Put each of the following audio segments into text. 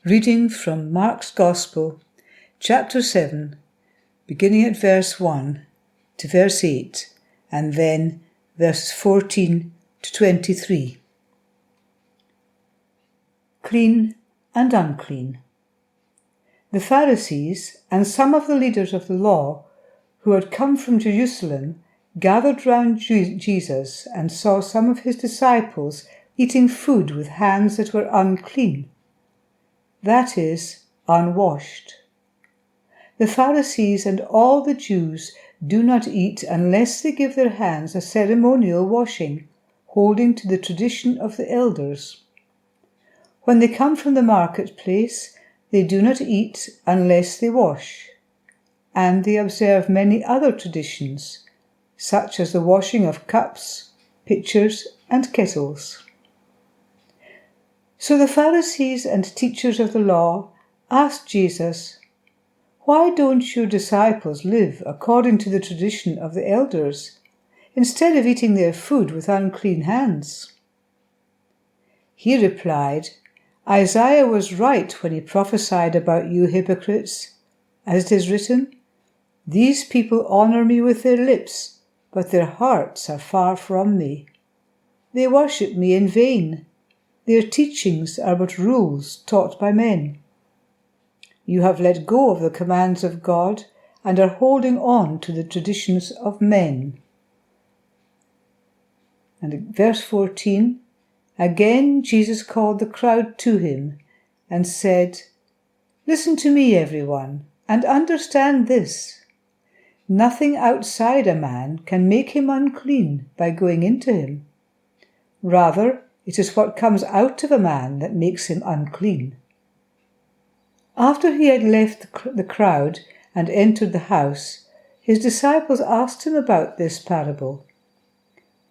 Reading from Mark's Gospel, chapter 7, beginning at verse 1 to verse 8, and then verses 14 to 23. Clean and unclean. The Pharisees and some of the leaders of the law who had come from Jerusalem gathered round Jesus and saw some of his disciples eating food with hands that were unclean, that is, unwashed. The Pharisees and all the Jews do not eat unless they give their hands a ceremonial washing, holding to the tradition of the elders. When they come from the marketplace, they do not eat unless they wash, and they observe many other traditions, such as the washing of cups, pitchers, and kettles. So the Pharisees and teachers of the law asked Jesus, "Why don't your disciples live according to the tradition of the elders, instead of eating their food with unclean hands?" He replied, "Isaiah was right when he prophesied about you hypocrites, as it is written, 'These people honor me with their lips, but their hearts are far from me. They worship me in vain. Their teachings are but rules taught by men.' You have let go of the commands of God and are holding on to the traditions of men." And in verse 14, again Jesus called the crowd to him and said, "Listen to me, everyone, and understand this. Nothing outside a man can make him unclean by going into him. Rather, it is what comes out of a man that makes him unclean." After he had left the crowd and entered the house, his disciples asked him about this parable.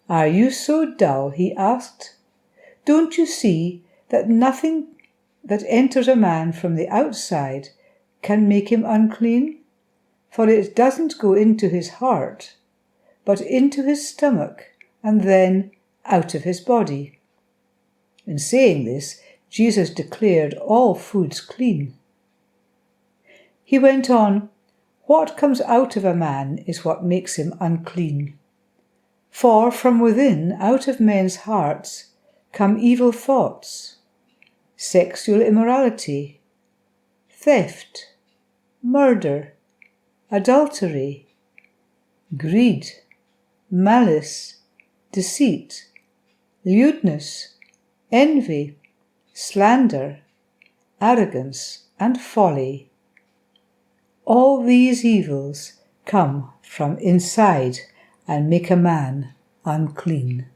"Are you so dull?" he asked. "Don't you see that nothing that enters a man from the outside can make him unclean? For it doesn't go into his heart, but into his stomach, and then out of his body." In saying this, Jesus declared all foods clean. He went on, "What comes out of a man is what makes him unclean. For from within, out of men's hearts, come evil thoughts, sexual immorality, theft, murder, adultery, greed, malice, deceit, lewdness, envy, slander, arrogance, and folly. All these evils come from inside and make a man unclean."